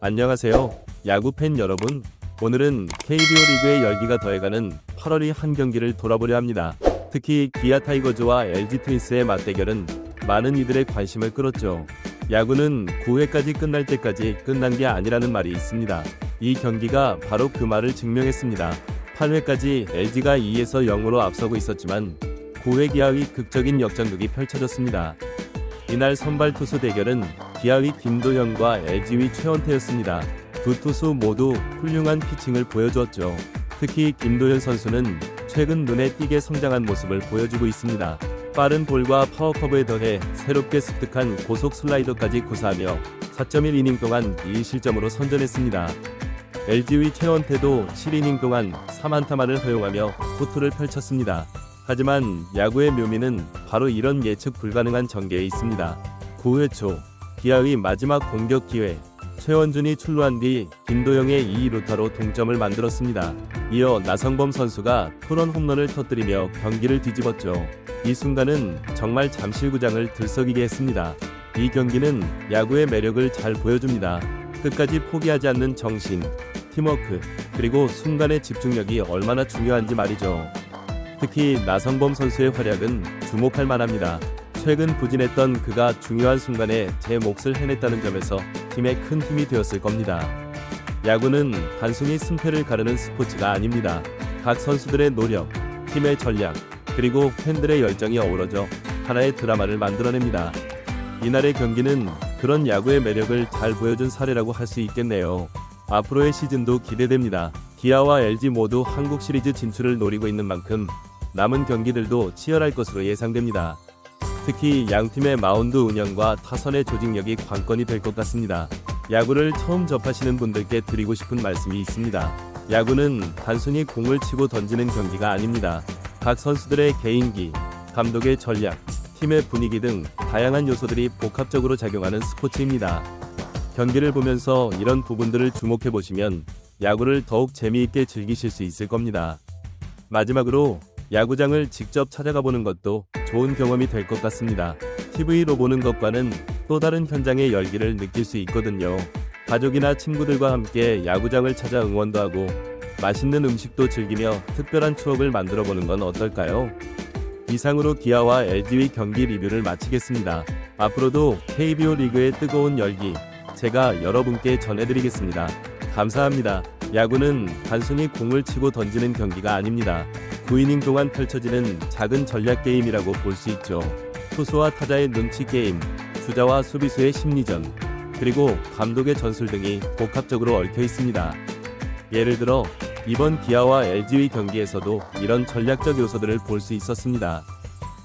안녕하세요. 야구팬 여러분. 오늘은 KBO 리그의 열기가 더해가는 8월의 한 경기를 돌아보려 합니다. 특히 기아 타이거즈와 LG 트윈스의 맞대결은 많은 이들의 관심을 끌었죠. 야구는 9회까지 끝날 때까지 끝난 게 아니라는 말이 있습니다. 이 경기가 바로 그 말을 증명했습니다. 8회까지 LG가 2에서 0으로 앞서고 있었지만 9회 기아의 극적인 역전극이 펼쳐졌습니다. 이날 선발 투수 대결은 기아의 김도현과 LG의 최원태였습니다. 두 투수 모두 훌륭한 피칭을 보여주었죠. 특히 김도현 선수는 최근 눈에 띄게 성장한 모습을 보여주고 있습니다. 빠른 볼과 파워커브에 더해 새롭게 습득한 고속 슬라이더까지 구사하며 4.1이닝 동안 2실점으로 선전했습니다. LG의 최원태도 7이닝 동안 3안타만을 허용하며 호투를 펼쳤습니다. 하지만 야구의 묘미는 바로 이런 예측 불가능한 전개에 있습니다. 9회 초 기아의 마지막 공격 기회, 최원준이 출루한 뒤 김도영의 2루타로 동점을 만들었습니다. 이어 나성범 선수가 투런 홈런을 터뜨리며 경기를 뒤집었죠. 이 순간은 정말 잠실구장을 들썩이게 했습니다. 이 경기는 야구의 매력을 잘 보여줍니다. 끝까지 포기하지 않는 정신, 팀워크, 그리고 순간의 집중력이 얼마나 중요한지 말이죠. 특히 나성범 선수의 활약은 주목할 만합니다. 최근 부진했던 그가 중요한 순간에 제 몫을 해냈다는 점에서 팀에 큰 힘이 되었을 겁니다. 야구는 단순히 승패를 가르는 스포츠가 아닙니다. 각 선수들의 노력, 팀의 전략, 그리고 팬들의 열정이 어우러져 하나의 드라마를 만들어냅니다. 이날의 경기는 그런 야구의 매력을 잘 보여준 사례라고 할 수 있겠네요. 앞으로의 시즌도 기대됩니다. 기아와 LG 모두 한국 시리즈 진출을 노리고 있는 만큼 남은 경기들도 치열할 것으로 예상됩니다. 특히 양팀의 마운드 운영과 타선의 조직력이 관건이 될 것 같습니다. 야구를 처음 접하시는 분들께 드리고 싶은 말씀이 있습니다. 야구는 단순히 공을 치고 던지는 경기가 아닙니다. 각 선수들의 개인기, 감독의 전략, 팀의 분위기 등 다양한 요소들이 복합적으로 작용하는 스포츠입니다. 경기를 보면서 이런 부분들을 주목해 보시면 야구를 더욱 재미있게 즐기실 수 있을 겁니다. 마지막으로 야구장을 직접 찾아가 보는 것도 좋은 경험이 될 것 같습니다. TV로 보는 것과는 또 다른 현장의 열기를 느낄 수 있거든요. 가족이나 친구들과 함께 야구장을 찾아 응원도 하고 맛있는 음식도 즐기며 특별한 추억을 만들어 보는 건 어떨까요? 이상으로 기아와 LG의 경기 리뷰를 마치겠습니다. 앞으로도 KBO 리그의 뜨거운 열기 제가 여러분께 전해드리겠습니다. 감사합니다. 야구는 단순히 공을 치고 던지는 경기가 아닙니다. 9이닝 동안 펼쳐지는 작은 전략 게임이라고 볼 수 있죠. 투수와 타자의 눈치 게임, 주자와 수비수의 심리전, 그리고 감독의 전술 등이 복합적으로 얽혀 있습니다. 예를 들어 이번 기아와 LG의 경기에서도 이런 전략적 요소들을 볼 수 있었습니다.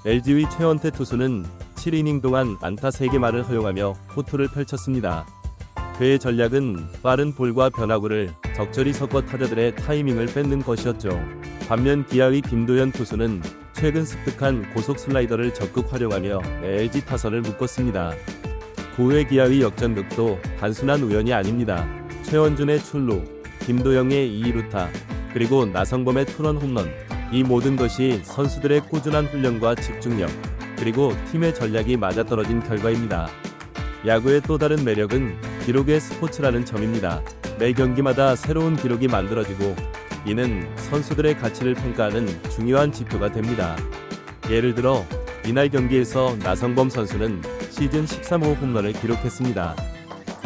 LG의 최원태 투수는 7이닝 동안 안타 3개만을 허용하며 호투를 펼쳤습니다. 그의 전략은 빠른 볼과 변화구를 적절히 섞어 타자들의 타이밍을 뺏는 것이었죠. 반면 기아의 김도현 투수는 최근 습득한 고속 슬라이더를 적극 활용하며 LG 타선을 묶었습니다. 9회 기아의 역전극도 단순한 우연이 아닙니다. 최원준의 출루, 김도영의 2루타, 그리고 나성범의 투런 홈런, 이 모든 것이 선수들의 꾸준한 훈련과 집중력, 그리고 팀의 전략이 맞아떨어진 결과입니다. 야구의 또 다른 매력은 기록의 스포츠라는 점입니다. 매 경기마다 새로운 기록이 만들어지고 이는 선수들의 가치를 평가하는 중요한 지표가 됩니다. 예를 들어 이날 경기에서 나성범 선수는 시즌 13호 홈런을 기록했습니다.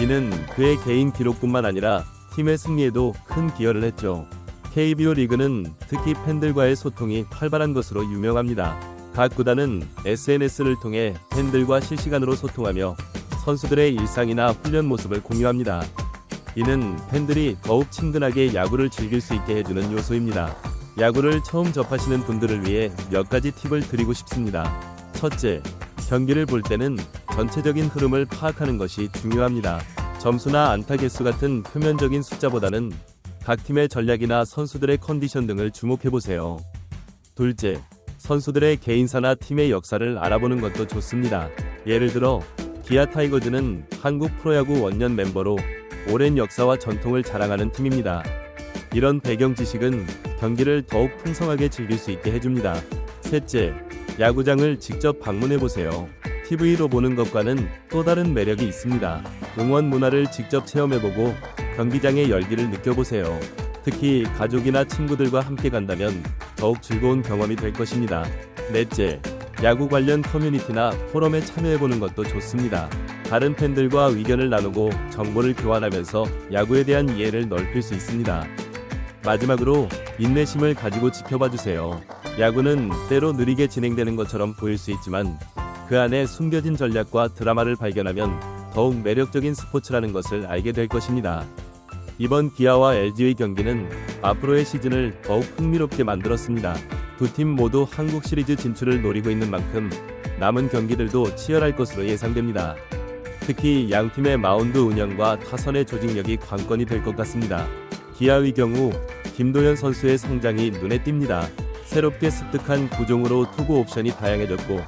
이는 그의 개인 기록뿐만 아니라 팀의 승리에도 큰 기여를 했죠. KBO 리그는 특히 팬들과의 소통이 활발한 것으로 유명합니다. 각 구단은 SNS를 통해 팬들과 실시간으로 소통하며 선수들의 일상이나 훈련 모습을 공유합니다. 이는 팬들이 더욱 친근하게 야구를 즐길 수 있게 해주는 요소입니다. 야구를 처음 접하시는 분들을 위해 몇 가지 팁을 드리고 싶습니다. 첫째, 경기를 볼 때는 전체적인 흐름을 파악하는 것이 중요합니다. 점수나 안타 개수 같은 표면적인 숫자보다는 각 팀의 전략이나 선수들의 컨디션 등을 주목해보세요. 둘째, 선수들의 개인사나 팀의 역사를 알아보는 것도 좋습니다. 예를 들어 기아 타이거즈는 한국 프로야구 원년 멤버로 오랜 역사와 전통을 자랑하는 팀입니다. 이런 배경 지식은 경기를 더욱 풍성하게 즐길 수 있게 해줍니다. 셋째, 야구장을 직접 방문해보세요. TV로 보는 것과는 또 다른 매력이 있습니다. 응원 문화를 직접 체험해보고 경기장의 열기를 느껴보세요. 특히 가족이나 친구들과 함께 간다면 더욱 즐거운 경험이 될 것입니다. 넷째, 야구 관련 커뮤니티나 포럼에 참여해보는 것도 좋습니다. 다른 팬들과 의견을 나누고 정보를 교환하면서 야구에 대한 이해를 넓힐 수 있습니다. 마지막으로 인내심을 가지고 지켜봐주세요. 야구는 때로 느리게 진행되는 것처럼 보일 수 있지만 그 안에 숨겨진 전략과 드라마를 발견하면 더욱 매력적인 스포츠라는 것을 알게 될 것입니다. 이번 기아와 LG의 경기는 앞으로의 시즌을 더욱 흥미롭게 만들었습니다. 두 팀 모두 한국 시리즈 진출을 노리고 있는 만큼 남은 경기들도 치열할 것으로 예상됩니다. 특히 양 팀의 마운드 운영과 타선의 조직력이 관건이 될 것 같습니다. 기아의 경우 김도현 선수의 성장이 눈에 띕니다. 새롭게 습득한 구종으로 투구 옵션이 다양해졌고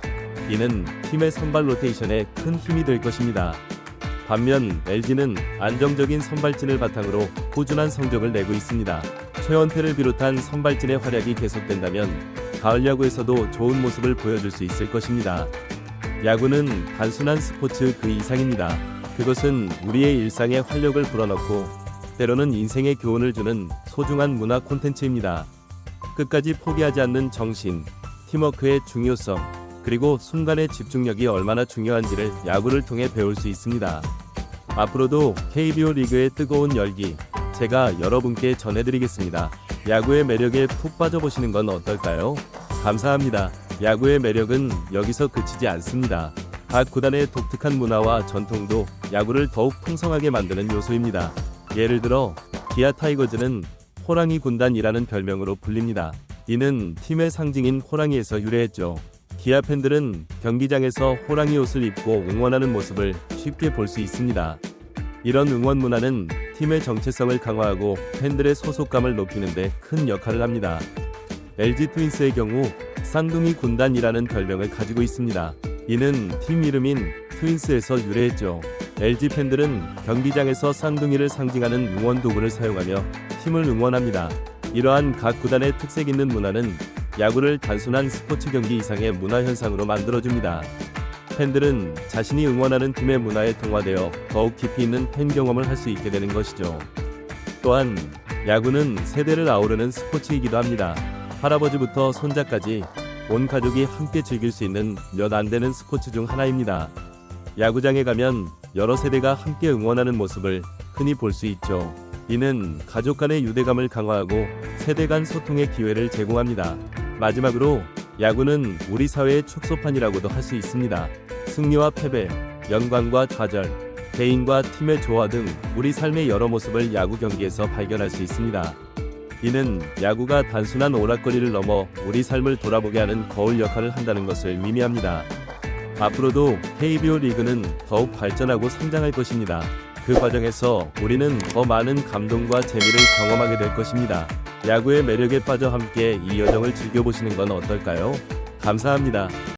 이는 팀의 선발 로테이션에 큰 힘이 될 것입니다. 반면 LG는 안정적인 선발진을 바탕으로 꾸준한 성적을 내고 있습니다. 최원태를 비롯한 선발진의 활약이 계속된다면 가을 야구에서도 좋은 모습을 보여줄 수 있을 것입니다. 야구는 단순한 스포츠 그 이상입니다. 그것은 우리의 일상에 활력을 불어넣고 때로는 인생의 교훈을 주는 소중한 문화 콘텐츠입니다. 끝까지 포기하지 않는 정신, 팀워크의 중요성, 그리고 순간의 집중력이 얼마나 중요한지를 야구를 통해 배울 수 있습니다. 앞으로도 KBO 리그의 뜨거운 열기, 제가 여러분께 전해드리겠습니다. 야구의 매력에 푹 빠져보시는 건 어떨까요? 감사합니다. 야구의 매력은 여기서 그치지 않습니다. 각 구단의 독특한 문화와 전통도 야구를 더욱 풍성하게 만드는 요소입니다. 예를 들어 기아 타이거즈는 호랑이 군단이라는 별명으로 불립니다. 이는 팀의 상징인 호랑이에서 유래했죠. 기아 팬들은 경기장에서 호랑이 옷을 입고 응원하는 모습을 쉽게 볼 수 있습니다. 이런 응원 문화는 팀의 정체성을 강화하고 팬들의 소속감을 높이는 데 큰 역할을 합니다. LG 트윈스의 경우 쌍둥이 군단이라는 별명을 가지고 있습니다. 이는 팀 이름인 트윈스에서 유래했죠. LG 팬들은 경기장에서 쌍둥이를 상징하는 응원 도구를 사용하며 팀을 응원합니다. 이러한 각 구단의 특색 있는 문화는 야구를 단순한 스포츠 경기 이상의 문화 현상으로 만들어줍니다. 팬들은 자신이 응원하는 팀의 문화에 동화되어 더욱 깊이 있는 팬 경험을 할 수 있게 되는 것이죠. 또한 야구는 세대를 아우르는 스포츠이기도 합니다. 할아버지부터 손자까지 온 가족이 함께 즐길 수 있는 몇 안 되는 스포츠 중 하나입니다. 야구장에 가면 여러 세대가 함께 응원하는 모습을 흔히 볼 수 있죠. 이는 가족 간의 유대감을 강화하고 세대 간 소통의 기회를 제공합니다. 마지막으로 야구는 우리 사회의 축소판이라고도 할 수 있습니다. 승리와 패배, 영광과 좌절, 개인과 팀의 조화 등 우리 삶의 여러 모습을 야구 경기에서 발견할 수 있습니다. 이는 야구가 단순한 오락거리를 넘어 우리 삶을 돌아보게 하는 거울 역할을 한다는 것을 의미합니다. 앞으로도 KBO 리그는 더욱 발전하고 성장할 것입니다. 그 과정에서 우리는 더 많은 감동과 재미를 경험하게 될 것입니다. 야구의 매력에 빠져 함께 이 여정을 즐겨보시는 건 어떨까요? 감사합니다.